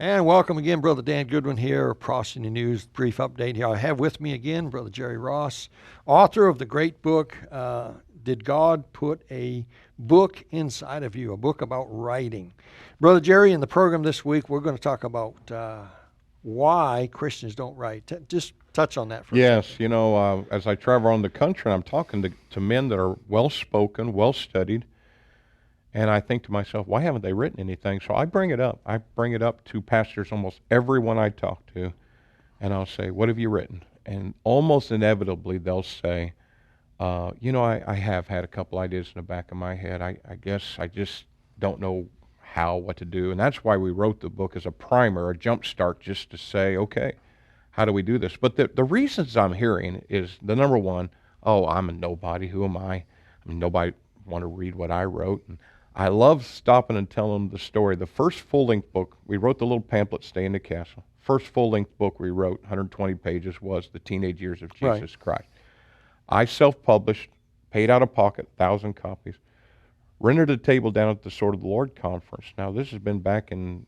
And welcome again, Brother Dan Goodwin here, Prosperity News brief update here. I have with me again Brother Jerry Ross, author of the great book, Did God Put a Book Inside of You, a book about writing. Brother Jerry, in the program this week, we're going to talk about why Christians don't write. Just touch on that for a second. Yes, as I travel around the country, I'm talking to men that are well-spoken, well-studied, and I think to myself, why haven't they written anything? So I bring it up. I bring it up to pastors, almost everyone I talk to, and I'll say, what have you written? And almost inevitably they'll say, I have had a couple ideas in the back of my head. I guess I just don't know what to do. And that's why we wrote the book as a primer, a jump start, just to say, okay, how do we do this? But the reasons I'm hearing is the number one, oh, I'm a nobody. Who am I? Nobody want to read what I wrote. And I love stopping and telling them the story. The first full-length book, we wrote the little pamphlet, Stay in the Castle. First full-length book we wrote, 120 pages, was The Teenage Years of Jesus Christ. I self-published, paid out of pocket, 1,000 copies, rented a table down at the Sword of the Lord conference. Now, this has been back in,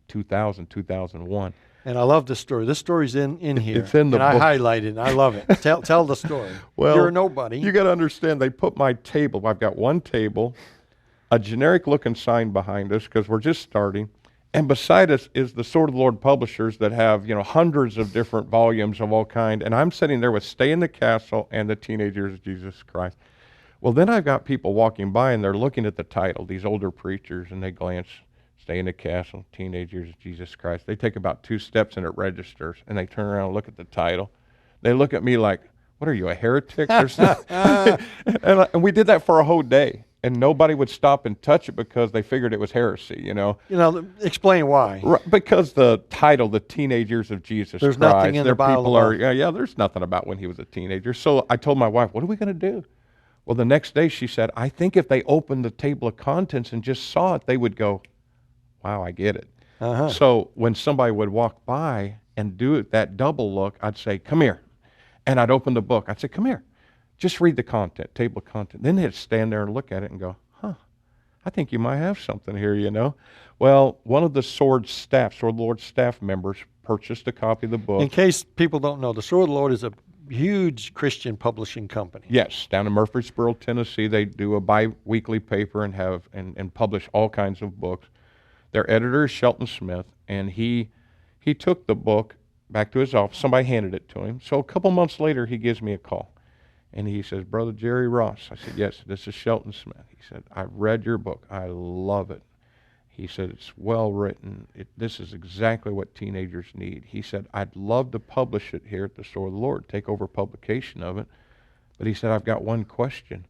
2000, 2001. And I love this story. This story's in here. It's in the book. And I highlighted it. I love it. Tell the story. Well, you're a nobody. You got to understand, they put my table. I've got one table, a generic-looking sign behind us because we're just starting, and beside us is the Sword of the Lord publishers that have, hundreds of different volumes of all kind, and I'm sitting there with Stay in the Castle and The Teenage Years of Jesus Christ. Well, then I've got people walking by, and they're looking at the title, these older preachers, and they glance, Stay in the Castle, Teenage Years of Jesus Christ. They take about 2 steps, and it registers, and they turn around and look at the title. They look at me like, what are you, a heretic or something? And we did that for a whole day. And nobody would stop and touch it because they figured it was heresy, Explain why. Right, because the title, The Teenage Years of Jesus There's Christ. nothing in the Bible. There's nothing about when he was a teenager. So I told my wife, what are we going to do? Well, the next day she said, I think if they opened the table of contents and just saw it, they would go, wow, I get it. Uh-huh. So when somebody would walk by and do that double look, I'd say, come here. And I'd open the book. I'd say, come here. Just read the content, table of content. Then they'd stand there and look at it and go, I think you might have something here, Well, one of the Sword of the Lord staff members purchased a copy of the book. In case people don't know, the Sword of the Lord is a huge Christian publishing company. Yes, down in Murfreesboro, Tennessee, they do a bi-weekly paper and have and publish all kinds of books. Their editor is Shelton Smith, and he took the book back to his office. Somebody handed it to him. So a couple months later, he gives me a call. And he says, Brother Jerry Ross. I said, yes, this is Shelton Smith. He said, I've read your book. I love it. He said, it's well written. This is exactly what teenagers need. He said, I'd love to publish it here at the Sword of the Lord, take over publication of it. But he said, I've got one question.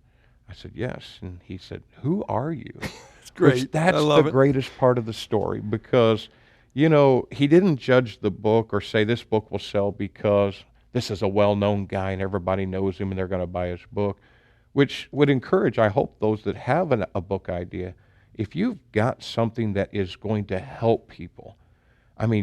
I said, yes. And he said, who are you? It's great. That's the greatest part of the story because, he didn't judge the book or say this book will sell because this is a well-known guy and everybody knows him and they're going to buy his book, which would encourage, I hope, those that have a book idea. If you've got something that is going to help people,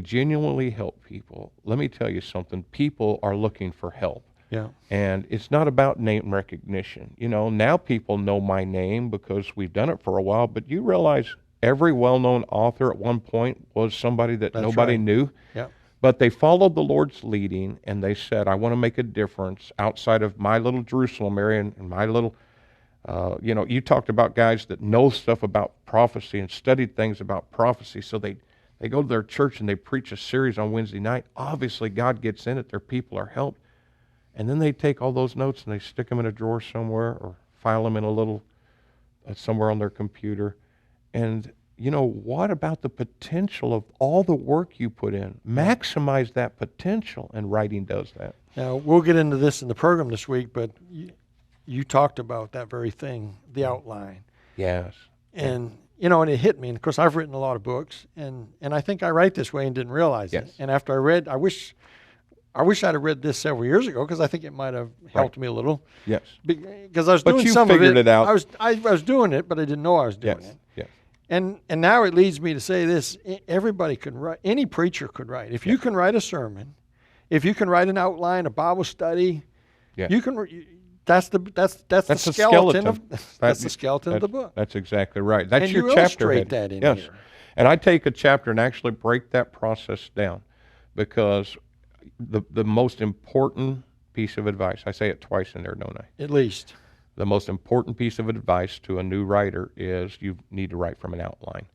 genuinely help people, let me tell you something. People are looking for help. Yeah. And it's not about name recognition. Now people know my name because we've done it for a while, but you realize every well-known author at one point was somebody that nobody knew. Yeah. But they followed the Lord's leading, and they said, I want to make a difference outside of my little Jerusalem area and my little, you talked about guys that know stuff about prophecy and studied things about prophecy. So they go to their church and they preach a series on Wednesday night. Obviously, God gets in it. Their people are helped. And then they take all those notes and they stick them in a drawer somewhere or file them in a little, somewhere on their computer. And what about the potential of all the work you put in? Maximize that potential, and writing does that. Now, we'll get into this in the program this week, but you talked about that very thing, the outline. Yes. And, and it hit me. And, of course, I've written a lot of books, and I think I write this way and didn't realize it. And after I read, I wish I'd have read this several years ago because I think it might have helped me a little. Yes. Because I was doing some of it. But you figured it out. I was doing it, but I didn't know I was doing it. Yes. And now it leads me to say this: everybody can write. Any preacher could write. If you can write a sermon, if you can write an outline, a Bible study, you can. That's the skeleton of the book. That's exactly right. That's and your you chapter illustrate head. that in yes. here. And I take a chapter and actually break that process down, because the most important piece of advice, I say it twice in there, don't I? At least. The most important piece of advice to a new writer is you need to write from an outline.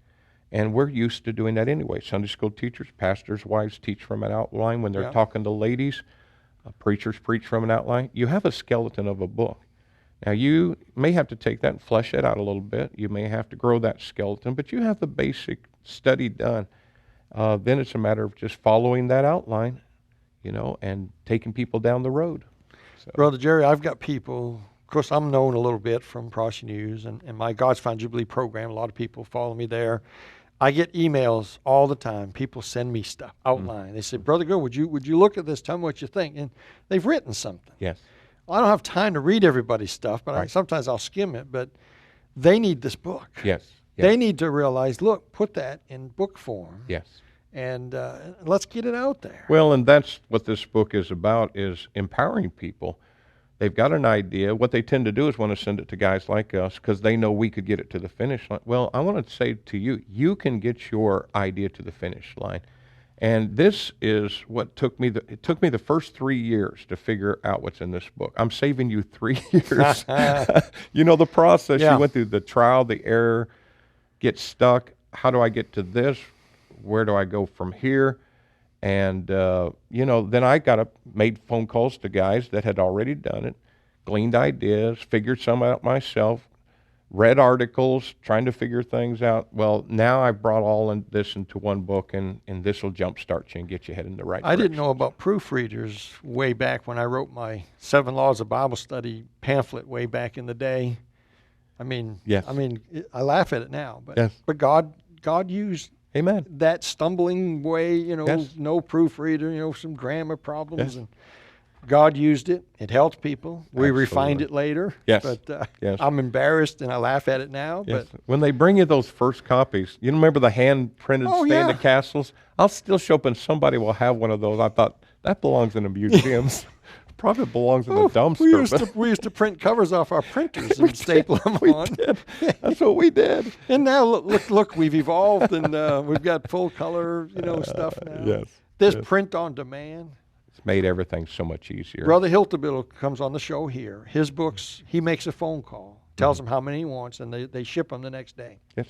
And we're used to doing that anyway. Sunday school teachers, pastors' wives teach from an outline. When they're talking to ladies, preachers preach from an outline. You have a skeleton of a book. Now, you may have to take that and flesh it out a little bit. You may have to grow that skeleton, but you have the basic study done. Then it's a matter of just following that outline, and taking people down the road. So. Brother Jerry, I've got people, of course, I'm known a little bit from Prophecy News and my God's Found Jubilee program. A lot of people follow me there. I get emails all the time. People send me stuff, outline. They say, Brother Goode, would you look at this? Tell me what you think. And they've written something. Yes. Well, I don't have time to read everybody's stuff, but sometimes I'll skim it. But they need this book. Yes. They need to realize, look, put that in book form. Yes. And let's get it out there. Well, and that's what this book is about, is empowering people. They've got an idea. What they tend to do is want to send it to guys like us because they know we could get it to the finish line. Well, I want to say to you, you can get your idea to the finish line. And this is what it took me the first 3 years to figure out what's in this book. I'm saving you 3 years. The process. You went through the trial, the error, get stuck. How do I get to this? Where do I go from here? And, then I made phone calls to guys that had already done it, gleaned ideas, figured some out myself, read articles, trying to figure things out. Well, now I brought all this into one book, and this will jumpstart you and get you heading in the right direction. I didn't know about proofreaders way back when I wrote my 7 Laws of Bible Study pamphlet way back in the day. Yes. I laugh at it now, but God used Amen. that stumbling way, Yes. no proofreader, some grammar problems, and God used it. It helped people. We refined it later. Yes. But Yes. I'm embarrassed, and I laugh at it now. Yes. But when they bring you those first copies, you remember the hand-printed stand-up castles? I'll still show up and somebody will have one of those. I thought, that belongs in a museum. Probably belongs in the dumpster. We used to print covers off our printers and staple them on. That's what we did. And now look, we've evolved, and we've got full color, stuff now. Yes. This print on demand. It's made everything so much easier. Brother Hilterbill comes on the show here. His books, he makes a phone call, tells them how many he wants, and they ship them the next day. Yes.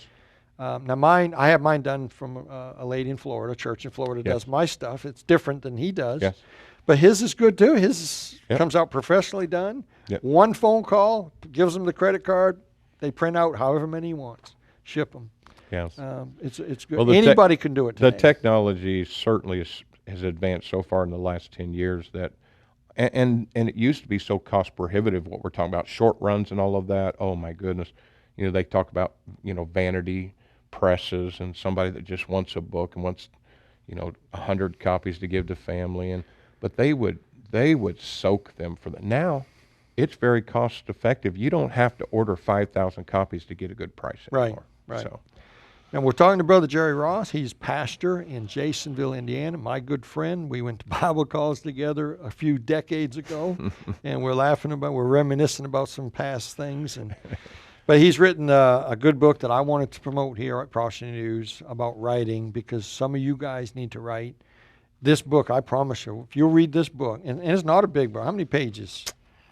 Now I have mine done from a lady in Florida, a church in Florida does my stuff. It's different than he does. Yes. But his is good too. His comes out professionally done. Yep. One phone call, gives them the credit card. They print out however many he wants, ship them. Yes. It's good. Well, Anybody can do it today. The technology certainly has advanced so far in the last 10 years that, and it used to be so cost prohibitive, what we're talking about, short runs and all of that. Oh my goodness. They talk about, vanity presses and somebody that just wants a book and wants, 100 copies to give to family, but they would soak them for that. Now, it's very cost effective. You don't have to order 5,000 copies to get a good price anymore. Right. So. And we're talking to Brother Jerry Ross. He's pastor in Jasonville, Indiana, my good friend. We went to Bible calls together a few decades ago, and we're reminiscing about some past things. But he's written a good book that I wanted to promote here at Prophecy News about writing, because some of you guys need to write. This book, I promise you, if you'll read this book, and it's not a big book. How many pages?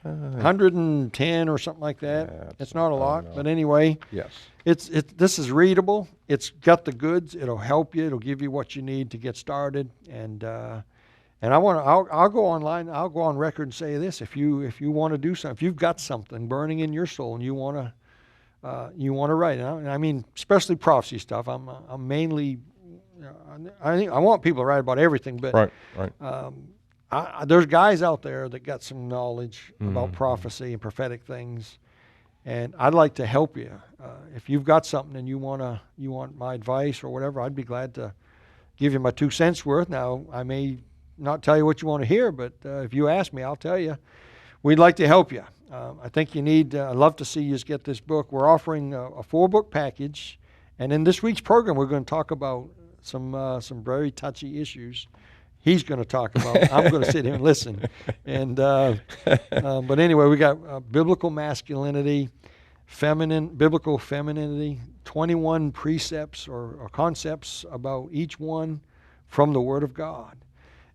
110 or something like that. Yeah, it's not a lot, but anyway. Yes. This is readable. It's got the goods. It'll help you. It'll give you what you need to get started. And I'll go online. I'll go on record and say this: if you want to do something, if you've got something burning in your soul and you want to write, and especially prophecy stuff. I'm mainly. I want people to write about everything, but right. There's guys out there that got some knowledge about prophecy and prophetic things, and I'd like to help you. If you've got something and you want my advice or whatever, I'd be glad to give you my 2 cents worth. Now, I may not tell you what you want to hear, but if you ask me, I'll tell you. We'd like to help you. I think you need. I'd love to see you get this book. We're offering a 4-book package, and in this week's program, we're going to talk about some very touchy issues. He's going to talk about. I'm going to sit here and listen. And but anyway, we got biblical masculinity, biblical femininity, 21 precepts or concepts about each one from the Word of God.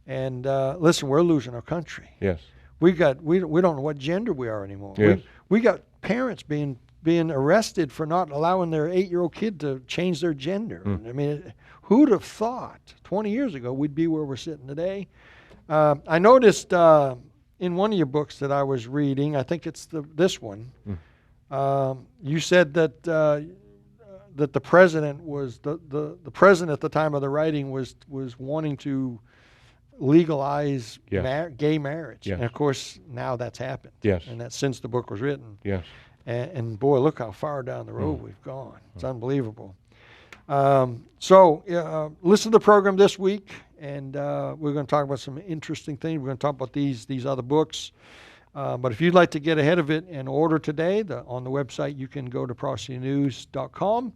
And listen, we're losing our country. Yes. We don't know what gender we are anymore. Yes. We got parents being arrested for not allowing their 8-year-old kid to change their gender. I mean, who'd have thought 20 years ago we'd be where we're sitting today? I noticed in one of your books that I was reading, I think it's this one, you said that that the president was the president at the time of the writing was wanting to legalize gay marriage. Yes. And of course now that's happened. Yes. And that's since the book was written. Yes. And boy, look how far down the road we've gone. It's unbelievable. So listen to the program this week, and we're going to talk about some interesting things. We're going to talk about these other books. But if you'd like to get ahead of it and order today, on the website you can go to prophecynews.com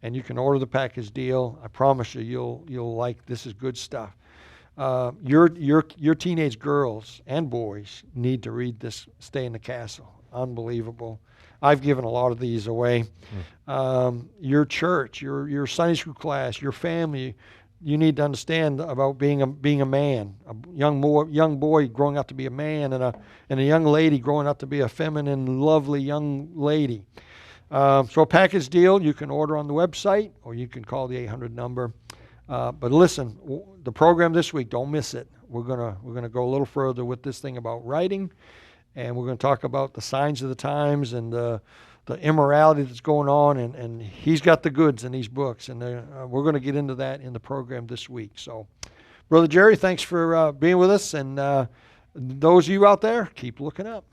and you can order the package deal. I promise you'll like this. Is good stuff. Your teenage girls and boys need to read this. Stay in the Castle. Unbelievable. I've given a lot of these away. Your church, your Sunday school class, your family, you need to understand about being a man, a young boy growing up to be a man, and a young lady growing up to be a feminine, lovely young lady. So a package deal you can order on the website, or you can call the 800 number. But listen, the program this week, don't miss it. We're gonna go a little further with this thing about writing, and we're going to talk about the signs of the times and the immorality that's going on, and he's got the goods in these books, and we're going to get into that in the program this week. So, Brother Jerry, thanks for being with us, and those of you out there, keep looking up.